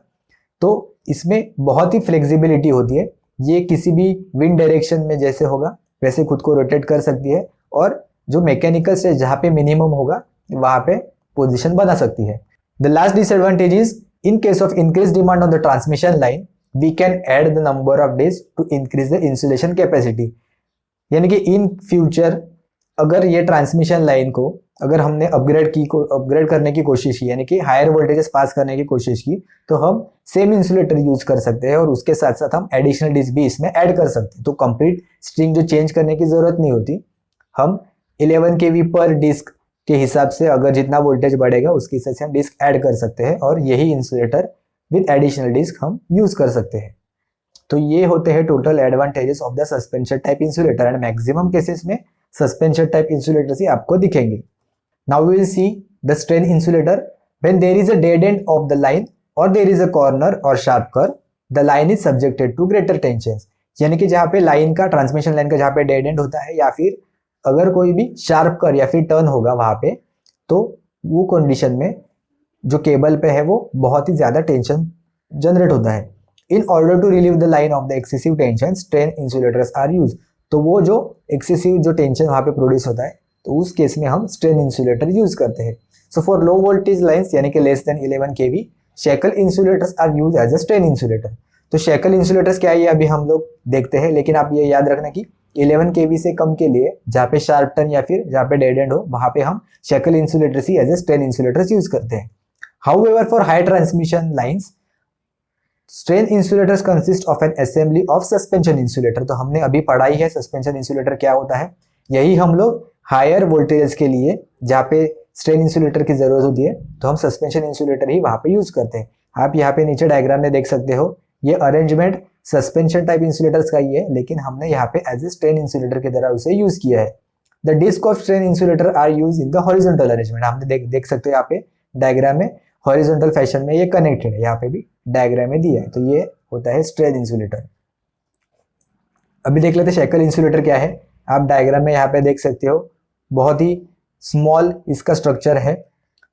तो इसमें बहुत ही फ्लेक्सिबिलिटी होती है, ये किसी भी विंड डायरेक्शन में जैसे होगा वैसे खुद को रोटेट कर सकती है, और जो मैकेनिकल स्ट्रेस जहाँ पे मिनिमम होगा वहाँ पे पोजिशन बना सकती है। The last disadvantage is in case of increase demand on the transmission line we can add the number of days to increase the insulation capacity। यानी कि इन फ्यूचर अगर ये ट्रांसमिशन लाइन को अगर हमने अपग्रेड करने की कोशिश की, यानी कि हायर वोल्टेजेस पास करने की कोशिश की, तो हम सेम इंसुलेटर यूज कर सकते हैं और उसके साथ साथ हम एडिशनल डिस्क भी इसमें ऐड कर सकते हैं। तो कंप्लीट स्ट्रिंग जो चेंज करने की जरूरत नहीं होती, हम 11 kV पर डिस्क के हिसाब से अगर जितना वोल्टेज बढ़ेगा उसके हिसाब से हम डिस्क ऐड कर सकते हैं, और यही इंसुलेटर विद एडिशनल डिस्क हम यूज कर सकते हैं। तो ये होते हैं total advantages of the suspension type insulator, and maximum cases में सस्पेंशन टाइप इंसुलेटर्स ही आपको दिखेंगे। Now we will see the strain insulator. When there is a dead end of the line or there is a corner or sharp curve, the line is subjected to greater tension. यानी कि जहाँ पे line का, transmission line का जहाँ पे dead and होता है, या फिर अगर कोई भी शार्प कर्व या फिर टर्न होगा वहाँ पे, तो वो कंडीशन में जो केबल पे है वो बहुत ही ज्यादा टेंशन जनरेट होता है। In order to relieve the line of the excessive tension, strain insulators are use. तो वो जो एक्सेसिव जो टेंशन वहाँ पे प्रोड्यूस होता है, तो उस केस में हम स्ट्रेन इंसुलेटर यूज करते हैं। So for low voltage lines यानी कि less than 11 kV, shackle insulators are use as a strain insulator. तो शेकल इंसुलेटर्स क्या है ये अभी हम लोग देखते हैं, लेकिन आप ये याद रखना कि 11 kV से कम के लिए जहाँ पे शार्प टर्न या फिर जहाँ पे डेड एंड हो, वहाँ पे हम शेकल इंसुलेटर्स ही as a strain insulators use करते हैं। However, for high transmission lines, strain insulators consist of an assembly of suspension insulator। तो हमने अभी पढ़ा ही है सस्पेंशन इंसुलेटर क्या होता है। यही हम लोग हायर वोल्टेजेस के लिए जहाँ पे स्ट्रेन इंसुलेटर की जरूरत होती है, तो हम सस्पेंशन इंसुलेटर ही वहाँ पे यूज करते हैं। आप यहाँ पे नीचे डायग्राम में देख सकते हो, ये अरेंजमेंट सस्पेंशन टाइप इंसुलेटर्स का ही है, लेकिन हमने यहाँ पे एज ए स्ट्रेन इंसुलेटर की तरह उसे यूज किया है। The disc of strain insulator are use in the horizontal arrangement. हमने देख सकते हो यहाँ पे डायग्राम में हॉरिजॉन्टल फैशन में ये कनेक्टेड है, यहाँ पे भी डायग्राम में दिया है। तो ये होता है स्ट्रेन इंसुलेटर। अभी देख लेते हैं शेकल इंसुलेटर क्या है। आप डायग्राम में यहाँ पे देख सकते हो, बहुत ही स्मॉल इसका स्ट्रक्चर है,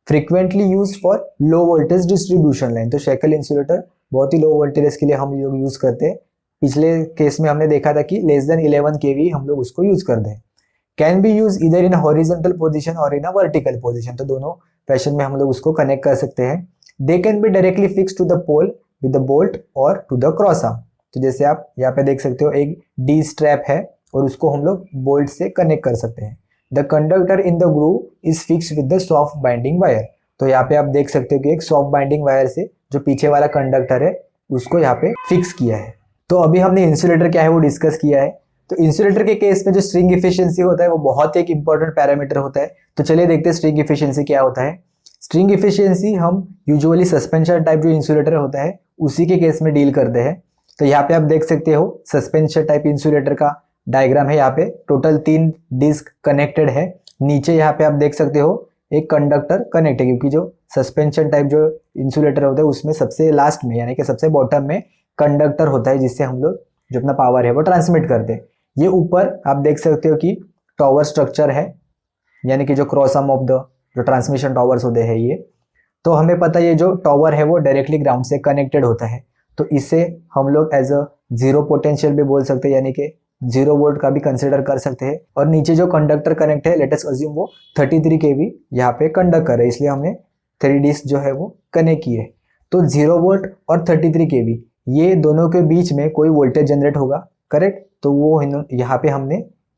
frequently use for low voltage distribution line. तो शेकल इंसुलेटर बहुत ही लो वोल्टेज के लिए हम लोग यूज करते हैं। पिछले केस में हमने देखा था कि लेस देन 11 kV हम लोग उसको यूज करते हैं। कैन बी यूज इधर इन हॉरिजॉन्टल पोजिशन और इन अ वर्टिकल पोजिशन। तो दोनों फैशन में हम लोग उसको कनेक्ट कर सकते हैं। They can be directly fix to the pole with the bolt or to the cross arm. तो जैसे आप यहाँ पे देख सकते हो, एक डी स्ट्रैप है और उसको हम लोग बोल्ट से कनेक्ट कर सकते हैं। The conductor in the groove is fix with the soft binding wire. तो यहाँ पे आप देख सकते हो कि एक सॉफ्ट बाइंडिंग वायर से जो पीछे वाला कंडक्टर है उसको यहाँ पे फिक्स किया है। तो अभी हमने इंसुलेटर क्या है वो डिस्कस किया है। तो इंसुलेटर के केस में जो स्ट्रिंग इफिशियंसी होता है वो बहुत एक इंपॉर्टेंट पैरामीटर होता है। तो चलिए देखते हैं स्ट्रिंग इफिशियंसी क्या होता है। स्ट्रिंग इफिशियंसी हम यूजुअली सस्पेंशन टाइप जो इंसुलेटर होता है उसी के केस में डील करते हैं। तो यहाँ पे आप देख सकते हो सस्पेंशन टाइप इंसुलेटर का डायग्राम है। यहाँ पे टोटल 3 डिस्क कनेक्टेड है। नीचे यहाँ पे आप देख सकते हो एक कंडक्टर कनेक्ट है, क्योंकि जो सस्पेंशन टाइप जो इंसुलेटर होता है उसमें सबसे लास्ट में यानी कि सबसे बॉटम में कंडक्टर होता है, जिससे हम लोग जो अपना पावर है वो ट्रांसमिट करते हैं। ये ऊपर आप देख सकते हो कि टॉवर स्ट्रक्चर है, यानी कि जो क्रॉस आर्म ऑफ द जो ट्रांसमिशन टॉवर्स होते हैं ये। तो हमें पता है ये जो टॉवर है वो डायरेक्टली ग्राउंड से कनेक्टेड होता है। तो इसे हम लोग एज अ जीरो पोटेंशियल भी बोल सकते हैं, यानी कि 0 वोल्ट का भी कंसिडर कर सकते हैं। और नीचे जो कंडक्टर कनेक्ट है, लेट अस अज्यूम वो 33 kV यहाँ पे कंडक्ट कर रहे हैं, इसलिए हमने 3 डिस्क जो है वो कनेक्ट किए। तो 0 वोल्ट और 33 kV ये दोनों के बीच में कोई वोल्टेज जनरेट होगा, करेक्ट। तो वो यहाँ पे हमने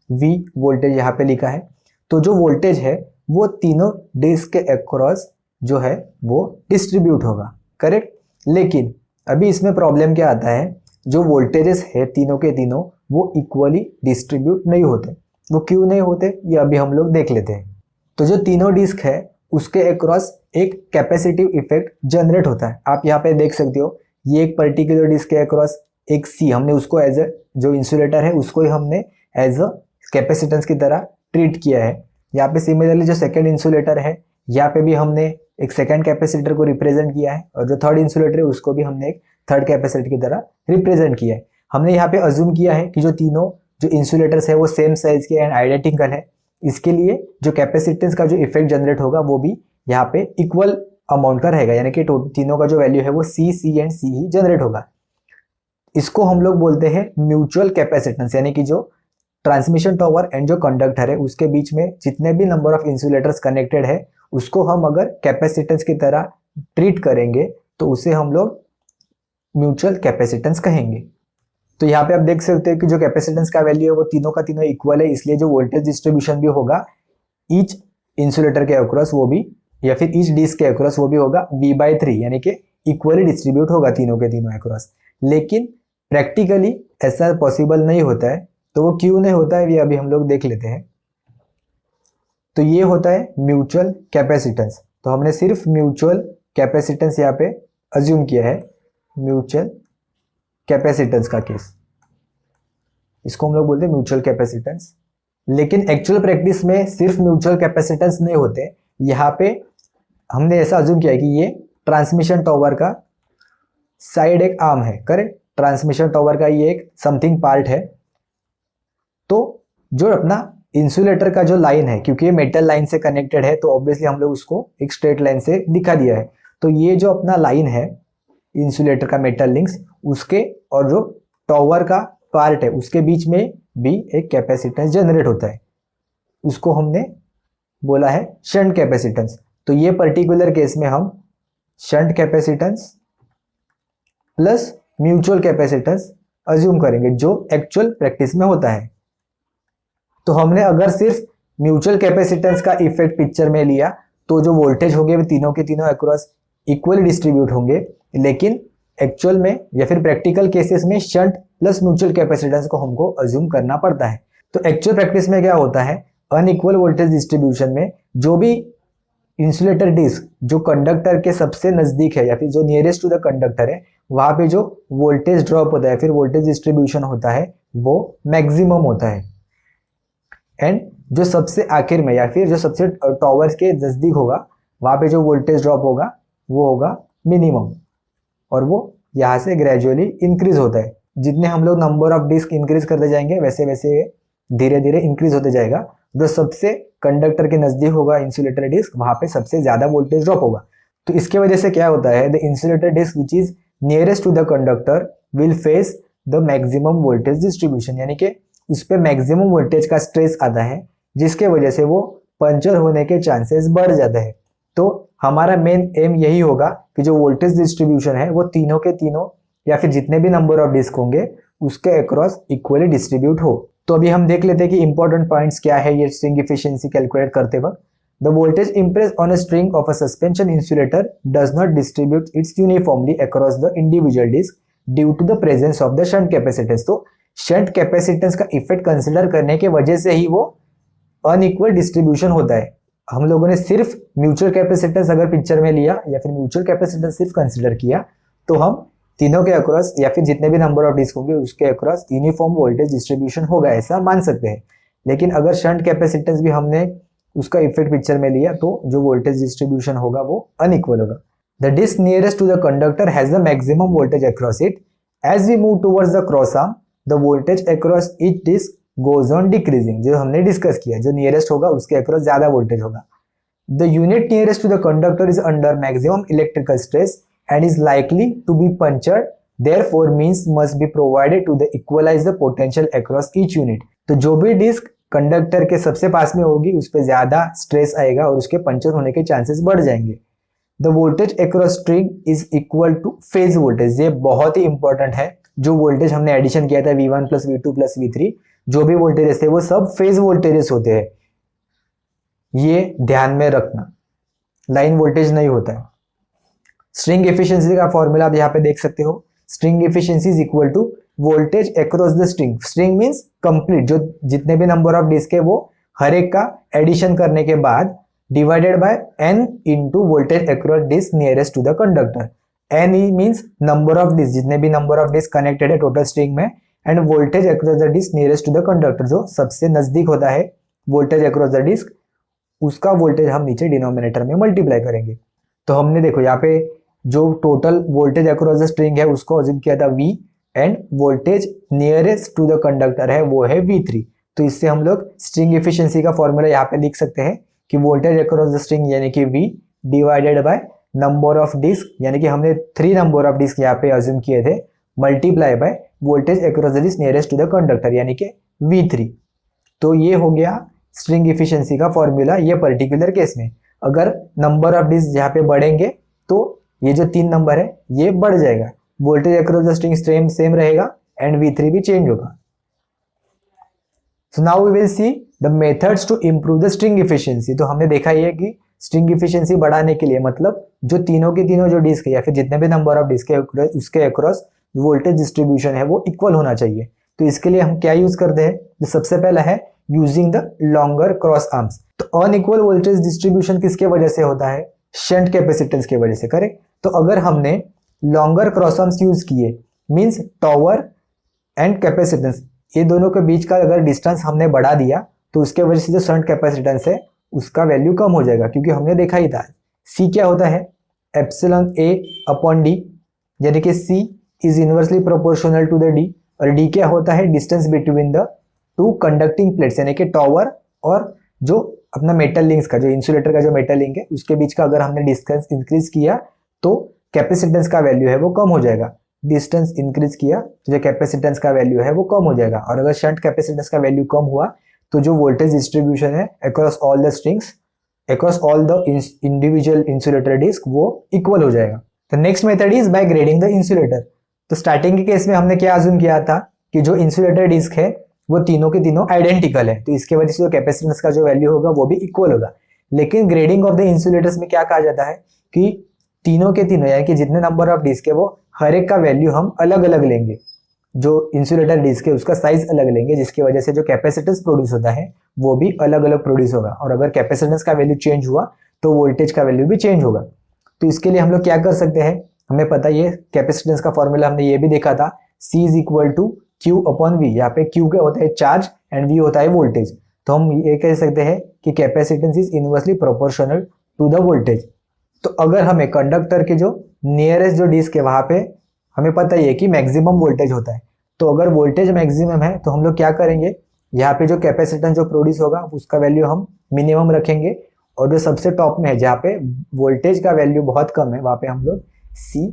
V वोल्टेज यहाँ पे लिखा है। तो जो वोल्टेज है वो तीनों डिस्क के अक्रॉस जो है वो डिस्ट्रीब्यूट होगा, करेक्ट। लेकिन अभी इसमें प्रॉब्लम क्या आता है, जो वोल्टेजेस है तीनों के तीनों वो इक्वली डिस्ट्रीब्यूट नहीं होते। वो क्यों नहीं होते ये अभी हम लोग देख लेते हैं। तो जो तीनों डिस्क है उसके अक्रॉस एक कैपेसिटिव इफेक्ट जनरेट होता है। आप यहाँ पे देख सकते हो, ये एक पर्टिकुलर डिस्क के अक्रॉस एक C, हमने उसको एज ए जो इंसुलेटर है उसको ही हमने एज अ कैपेसिटेंस की तरह ट्रीट किया है। यहाँ पे सिमिलरली जो सेकेंड इंसुलेटर है यहाँ पे भी हमने एक सेकेंड कैपेसिटर को रिप्रेजेंट किया है, और जो थर्ड इंसुलेटर है उसको भी हमने एक थर्ड कैपेसिटर की तरह रिप्रेजेंट किया है। हमने यहाँ पे अज्यूम किया है कि जो तीनों जो इंसुलेटर्स है वो सेम साइज के एंड आइडेंटिकल है, इसके लिए जो कैपेसिटेंस का जो इफेक्ट जनरेट होगा वो भी यहाँ पे इक्वल अमाउंट का रहेगा, यानी कि तीनों का जो वैल्यू है वो सी एंड सी ही जनरेट होगा। इसको हम लोग बोलते हैं म्यूचुअल कैपेसिटेंस, यानी कि जो ट्रांसमिशन टावर एंड जो कंडक्टर है उसके बीच में जितने भी नंबर ऑफ इंसुलेटर्स कनेक्टेड है उसको हम अगर कैपेसिटेंस की तरह ट्रीट करेंगे तो उसे हम लोग म्यूचुअल कैपेसिटेंस कहेंगे। तो यहाँ पे आप देख सकते हैं कि जो कैपेसिटेंस का वैल्यू है वो तीनों का तीनों इक्वल है, इसलिए जो वोल्टेज डिस्ट्रीब्यूशन भी होगा ईच इंसुलेटर के अक्रॉस वो भी, या फिर ईच डिस्क के अक्रॉस वो भी होगा V/3, यानी कि इक्वली डिस्ट्रीब्यूट होगा तीनों के तीनों अक्रॉस। लेकिन प्रैक्टिकली ऐसा पॉसिबल नहीं होता है, तो वो क्यों नहीं होता है ये अभी हम लोग देख लेते हैं। तो ये होता है म्यूचुअल कैपेसिटेंस। तो हमने सिर्फ म्यूचुअल कैपेसिटेंस यहाँ पे अज्यूम किया है, म्यूचुअल कैपेसिटेंस का केस, इसको हम लोग बोलते हैं म्यूचुअल कैपेसिटेंस। लेकिन एक्चुअल प्रैक्टिस में सिर्फ म्यूचुअल कैपेसिटेंस नहीं होते, यहाँ पे हमने ऐसा अज्यूम किया है कि ये ट्रांसमिशन टावर का साइड एक आर्म है, करेक्ट। ट्रांसमिशन टावर का ये एक समथिंग पार्ट है। तो जो अपना इंसुलेटर का जो लाइन है, क्योंकि ये मेटल लाइन से कनेक्टेड है तो ऑब्वियसली हम लोग उसको एक स्ट्रेट लाइन से दिखा दिया है। तो ये जो अपना लाइन है इंसुलेटर का मेटल लिंक्स, उसके और जो टावर का पार्ट है उसके बीच में भी एक कैपेसिटेंस जनरेट होता है, उसको हमने बोला है शंट कैपेसिटेंस। तो ये पर्टिकुलर केस में हम shunt capacitance plus mutual capacitance assume करेंगे जो एक्चुअल प्रैक्टिस में होता है। तो हमने अगर सिर्फ म्यूचुअल कैपेसिटेंस का इफेक्ट पिक्चर में लिया तो जो वोल्टेज होंगे वो तीनों के तीनों अक्रॉस इक्वली डिस्ट्रीब्यूट होंगे, लेकिन एक्चुअल में या फिर प्रैक्टिकल केसेस में शंट प्लस म्यूचुअल कैपेसिटेंस को हमको अज्यूम करना पड़ता है। तो एक्चुअल प्रैक्टिस में क्या होता है, अनइक्वल वोल्टेज डिस्ट्रीब्यूशन में जो भी इंसुलेटर डिस्क जो कंडक्टर के सबसे नजदीक है या फिर जो नियरेस्ट टू द कंडक्टर है, वहां पे जो वोल्टेज ड्रॉप होता है फिर वोल्टेज डिस्ट्रीब्यूशन होता है वो मैक्सिमम होता है। एंड जो सबसे आखिर में या फिर जो सबसे टावर्स के नजदीक होगा वहां पे जो वोल्टेज ड्रॉप होगा वो होगा मिनिमम, और वो यहाँ से ग्रेजुअली इंक्रीज होता है। जितने हम लोग नंबर ऑफ डिस्क इंक्रीज करते जाएंगे वैसे वैसे धीरे धीरे इंक्रीज होते जाएगा। जो सबसे कंडक्टर के नजदीक होगा इंसुलेटर डिस्क वहां पे सबसे ज्यादा वोल्टेज ड्रॉप होगा। तो इसके वजह से क्या होता है, the insulator disc which is nearest to the conductor will face the maximum voltage distribution, यानी कि उस पर मैक्सिमम वोल्टेज का स्ट्रेस आता है जिसके वजह से वो पंचर होने के चांसेस बढ़ जाते हैं। तो हमारा मेन एम यही होगा कि जो वोल्टेज डिस्ट्रीब्यूशन है वो तीनों के तीनों या फिर जितने भी नंबर ऑफ डिस्क होंगे उसके अक्रॉस इक्वली डिस्ट्रीब्यूट हो। तो अभी हम देख लेते हैं कि इंपॉर्टेंट पॉइंट्स क्या है ये स्ट्रिंग एफिशिएंसी कैलकुलेट करते वक्त। The voltage impressed on a string of a suspension insulator does not distribute its uniformly across the individual disc due to the presence of the shunt capacitance. तो shunt capacitance का effect consider करने के वजह से ही वो unequal distribution होता है। हम लोगों ने सिर्फ म्यूचुअल कैपेसिटेंस अगर पिक्चर में लिया या फिर म्यूचुअल कैपेसिटेंस सिर्फ कंसिडर किया तो हम तीनों के अक्रॉस या फिर जितने भी नंबर ऑफ डिस्क होंगे उसके अक्रॉस यूनिफॉर्म वोल्टेज डिस्ट्रीब्यूशन होगा ऐसा मान सकते हैं। लेकिन अगर शंट कैपेसिटेंस भी हमने उसका इफेक्ट पिक्चर में लिया तो जो वोल्टेज डिस्ट्रीब्यूशन होगा वो अनइक्वल होगा। The disc nearest to the conductor has the maximum voltage across it. As we move towards the cross arm the voltage across each disc goes on decreasing, जो हमने discuss किया, जो nearest होगा उसके across ज्यादा voltage होगा। The unit nearest to the conductor is under maximum electrical stress and is likely to be punctured, therefore means must be provided to the equalize the potential across each unit। तो जो भी disc conductor के सबसे पास में होगी उस पर ज्यादा स्ट्रेस आएगा और उसके पंचर होने के चांसेस बढ़ जाएंगे। The voltage across string is equal two phase voltage, ये बहुत ही इंपॉर्टेंट है। जो वोल्टेज हमने एडिशन किया था V1 plus V2 plus V3, जो भी वोल्टेजेस थे वो सब फेज वोल्टेजेस होते हैं, ये ध्यान में रखना, लाइन वोल्टेज नहीं होता है। स्ट्रिंग एफिशिएंसी का फॉर्मूला आप यहाँ पे देख सकते हो। String efficiency is equal to voltage across the string. String means complete, जो जितने भी नंबर ऑफ डिस्क है वो हर एक का एडिशन करने के बाद divided by n into voltage across disc nearest to the conductor. n means number of disc, जितने भी नंबर ऑफ डिस्क कनेक्टेड है टोटल स्ट्रिंग में, and voltage across the disc nearest to the conductor, जो सबसे नजदीक होता है voltage across the disc उसका वोल्टेज हम नीचे डिनोमिनेटर में मल्टीप्लाई करेंगे। तो हमने देखो यहाँ पे जो total voltage across the string है उसको अज्यूम किया था V, and voltage nearest to the conductor है वो है V3। तो इससे हम लोग स्ट्रिंग एफिशिएंसी का फॉर्मूला यहाँ पे लिख सकते हैं कि वोल्टेज अक्रॉस द स्ट्रिंग यानी कि V divided by number of disc, यानी कि हमने 3 नंबर ऑफ डिस्क यहाँ पे अज्यूम किए थे, multiply by voltage across the disc nearest to the conductor यानी कि V3। तो ये हो गया स्ट्रिंग एफिशिएंसी का फॉर्मूला ये पर्टिकुलर केस में। अगर नंबर ऑफ डिस्क यहाँ पे बढ़ेंगे तो ये जो 3 नंबर है ये बढ़ जाएगा, voltage across the string same रहेगा एंड V3 भी चेंज होगा। So now we will see the methods to improve the string efficiency. तो हमने देखा ये कि स्ट्रिंग एफिशिएंसी बढ़ाने के लिए मतलब जो तीनों के तीनों जो डिस्क है या फिर जितने भी नंबर ऑफ डिस्क है उसके अक्रॉस वोल्टेज डिस्ट्रीब्यूशन है वो इक्वल होना चाहिए। तो इसके लिए हम क्या यूज करते हैं, जो सबसे पहला है using the longer cross arms. तो अनइक्वल वोल्टेज डिस्ट्रीब्यूशन किसके वजह से होता है, शंट कैपेसिटेंस की वजह से, करेक्ट। तो अगर हमने लॉन्गर क्रॉस आर्म्स यूज किए मींस टॉवर एंड कैपेसिटेंस, ये दोनों के बीच का अगर डिस्टेंस हमने बढ़ा दिया तो उसके वजह से जो शंट कैपेसिटेंस है उसका वैल्यू कम हो जाएगा, क्योंकि हमने देखा ही था C क्या होता है एप्सिलॉन A अपॉन D, यानी कि C is inversely proportional to the D, और D क्या होता है distance between the two conducting plates, यानी कि टॉवर और जो अपना मेटल लिंक्स का जो इंसुलेटर का जो मेटल लिंक है उसके बीच का अगर हमने डिस्टेंस इंक्रीज किया तो कैपेसिटेंस का वैल्यू है वो कम हो जाएगा। डिस्टेंस इंक्रीज किया तो जो कैपेसिटेंस का वैल्यू है वो कम हो जाएगा, और अगर शंट कैपेसिटेंस का वैल्यू कम हुआ तो जो वोल्टेज डिस्ट्रीब्यूशन है across all the strings across all the individual insulator disc वो इक्वल हो जाएगा। तो next method is by grading the insulator. तो स्टार्टिंग के केस में हमने क्या अज्यूम किया था कि जो इंसुलेटर डिस्क है वो तीनों के तीनों आइडेंटिकल है, तो इसके वजह से जो कैपेसिटेंस का जो वैल्यू होगा वो भी इक्वल होगा। लेकिन ग्रेडिंग ऑफ द इंसुलेटर्स में क्या कहा जाता है कि तीनों के तीनों यानी कि जितने नंबर ऑफ डिस्क है वो हर एक का वैल्यू हम अलग अलग लेंगे, जो इंसुलेटर डिस्क है उसका साइज अलग लेंगे, जिसकी वजह से जो कैपेसिटेंस प्रोड्यूस होता है वो भी अलग अलग प्रोड्यूस होगा, और अगर कैपेसिटेंस का वैल्यू चेंज हुआ तो वोल्टेज का वैल्यू भी चेंज होगा। तो इसके लिए हम लोग क्या कर सकते हैं, हमें पता है ये कैपेसिटेंस का फॉर्मूला हमने ये भी देखा था, C is equal to Q upon V। यहाँ पे Q क्या होता है चार्ज एंड V होता है वोल्टेज। तो हम ये कह सकते हैं कि capacitance is inversely proportional to the voltage. तो अगर हमें कंडक्टर के जो नियरेस्ट जो डिस्क है वहां पे हमें पता ही है कि मैक्सिमम वोल्टेज होता है, तो अगर वोल्टेज मैक्सिमम है तो हम लोग क्या करेंगे, यहाँ पे जो कैपेसिटेंस जो प्रोड्यूस होगा उसका वैल्यू हम मिनिमम रखेंगे, और जो सबसे टॉप में है जहाँ पे वोल्टेज का वैल्यू बहुत कम है वहाँ पे हम लोग C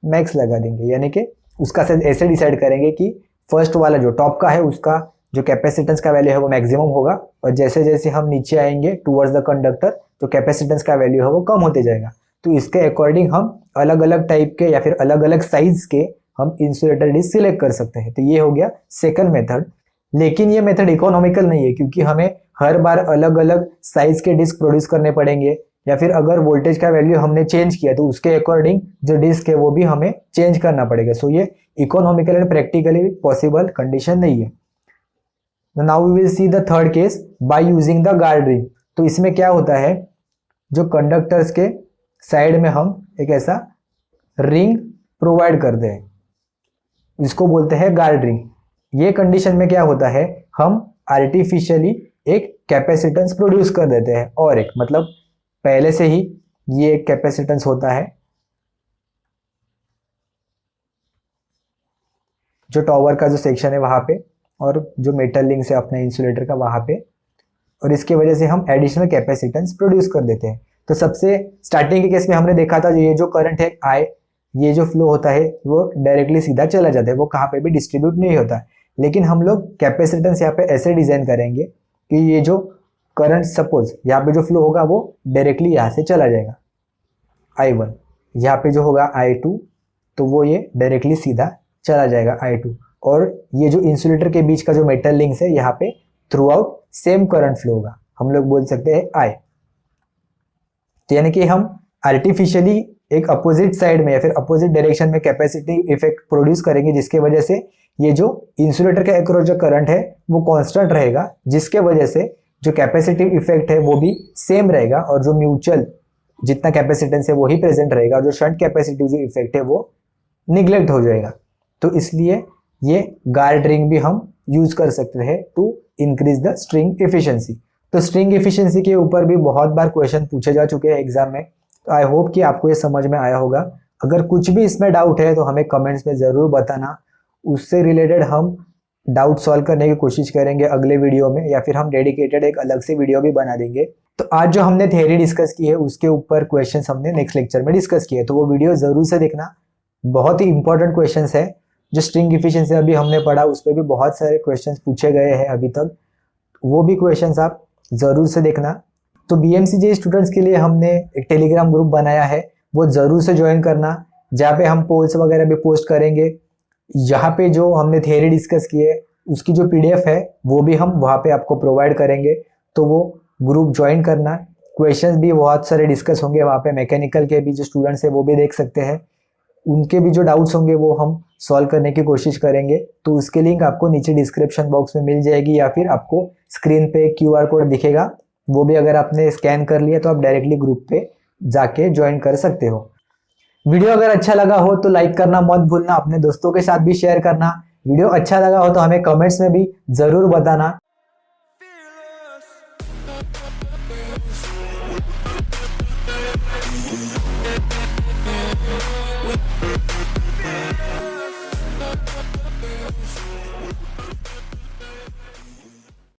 मैक्स लगा देंगे, यानी कि उसका ऐसे डिसाइड करेंगे कि फर्स्ट वाला जो टॉप का है उसका जो कैपेसिटेंस का वैल्यू है वो मैक्सिमम होगा, और जैसे जैसे हम नीचे आएंगे टूवर्ड्स द कंडक्टर तो कैपेसिटेंस का वैल्यू है वो कम होते जाएगा। तो इसके अकॉर्डिंग हम अलग अलग टाइप के या फिर अलग अलग साइज के हम इंसुलेटर डिस्क सिलेक्ट कर सकते हैं। तो ये हो गया सेकंड मेथड। लेकिन ये मेथड इकोनॉमिकल नहीं है, क्योंकि हमें हर बार अलग अलग साइज के डिस्क प्रोड्यूस करने पड़ेंगे, या फिर अगर वोल्टेज का वैल्यू हमने चेंज किया तो उसके अकॉर्डिंग जो डिस्क है वो भी हमें चेंज करना पड़ेगा। सो ये economical and practically possible condition नहीं है। Now we will see the third case by using the guard ring. तो इसमें क्या होता है, जो कंडक्टर्स के साइड में हम एक ऐसा रिंग प्रोवाइड करते हैं, इसको बोलते हैं गार्ड रिंग। ये कंडीशन में क्या होता है, हम आर्टिफिशियली एक कैपेसिटेंस प्रोड्यूस कर देते हैं, और एक मतलब पहले से ही ये एक कैपेसिटेंस होता है जो टॉवर का जो सेक्शन है वहां पे, और जो मेटल लिंक है अपने इंसुलेटर का वहां पे, और इसके वजह से हम एडिशनल कैपेसिटेंस प्रोड्यूस कर देते हैं। तो सबसे स्टार्टिंग के केस में हमने देखा था ये जो करंट है I, ये जो फ्लो होता है वो डायरेक्टली सीधा चला जाता है, वो कहाँ पे भी डिस्ट्रीब्यूट नहीं होता है। लेकिन हम लोग कैपेसिटेंस यहाँ पे ऐसे डिजाइन करेंगे कि ये जो करंट सपोज यहाँ पे जो फ्लो होगा वो डायरेक्टली यहाँ से चला जाएगा I1, यहाँ पे जो होगा I2 तो वो ये डायरेक्टली सीधा चला जाएगा I2, और ये जो इंसुलेटर के बीच का जो मेटल लिंक्स है यहाँ पे through out same current flow होगा, हम लोग बोल सकते हैं I। तो यानी कि हम आर्टिफिशियली एक अपोजिट साइड में या फिर अपोजिट डायरेक्शन में कैपेसिटी इफेक्ट प्रोड्यूस करेंगे, जिसके वजह से ये जो इंसुलेटर के अक्रॉस जो करंट है वो कांस्टेंट रहेगा, जिसके वजह से जो कैपेसिटिव इफेक्ट है वो भी सेम रहेगा, और जो म्यूचुअल जितना कैपेसिटेंस है वो ही प्रेजेंट रहेगा, और जो शंट कैपेसिटिव जो इफेक्ट है वो निग्लेक्ट हो जाएगा। तो इसलिए ये गार्ड रिंग भी हम यूज कर सकते हैं to increase the string efficiency. तो स्ट्रिंग एफिशिएंसी के ऊपर भी बहुत बार क्वेश्चन पूछे जा चुके हैं एग्जाम में, तो आई होप कि आपको ये समझ में आया होगा। अगर कुछ भी इसमें डाउट है तो हमें कमेंट्स में ज़रूर बताना, उससे रिलेटेड हम डाउट सॉल्व करने की कोशिश करेंगे अगले वीडियो में, या फिर हम डेडिकेटेड एक अलग से वीडियो भी बना देंगे। तो आज जो हमने थ्योरी डिस्कस की है उसके ऊपर क्वेश्चंस हमने नेक्स्ट लेक्चर में डिस्कस किए, तो वो वीडियो ज़रूर से देखना। बहुत ही इंपॉर्टेंट क्वेश्चंस है। जो स्ट्रिंग एफिशिएंसी अभी हमने पढ़ा उस पर भी बहुत सारे क्वेश्चंस पूछे गए हैं अभी तक, वो भी क्वेश्चंस आप ज़रूर से देखना। तो BMCJ स्टूडेंट्स के लिए हमने एक टेलीग्राम ग्रुप बनाया है, वो ज़रूर से ज्वाइन करना, जहाँ पे हम पोल्स वगैरह भी पोस्ट करेंगे। यहाँ पे जो हमने थियरी डिस्कस की है उसकी जो PDF है वो भी हम वहाँ पे आपको प्रोवाइड करेंगे, तो वो ग्रुप ज्वाइन करना। क्वेश्चंस भी बहुत सारे डिस्कस होंगे वहाँ पे, मैकेनिकल के भी जो स्टूडेंट्स हैं वो भी देख सकते हैं, उनके भी जो डाउट्स होंगे वो हम सॉल्व करने की कोशिश करेंगे। तो उसके लिंक आपको नीचे डिस्क्रिप्शन बॉक्स में मिल जाएगी, या फिर आपको स्क्रीन पे QR कोड दिखेगा, वो भी अगर आपने स्कैन कर लिया तो आप डायरेक्टली ग्रुप पे जाके ज्वाइन कर सकते हो। वीडियो अगर अच्छा लगा हो तो लाइक करना मत भूलना, अपने दोस्तों के साथ भी शेयर करना। वीडियो अच्छा लगा हो तो हमें कमेंट्स में भी ज़रूर बताना।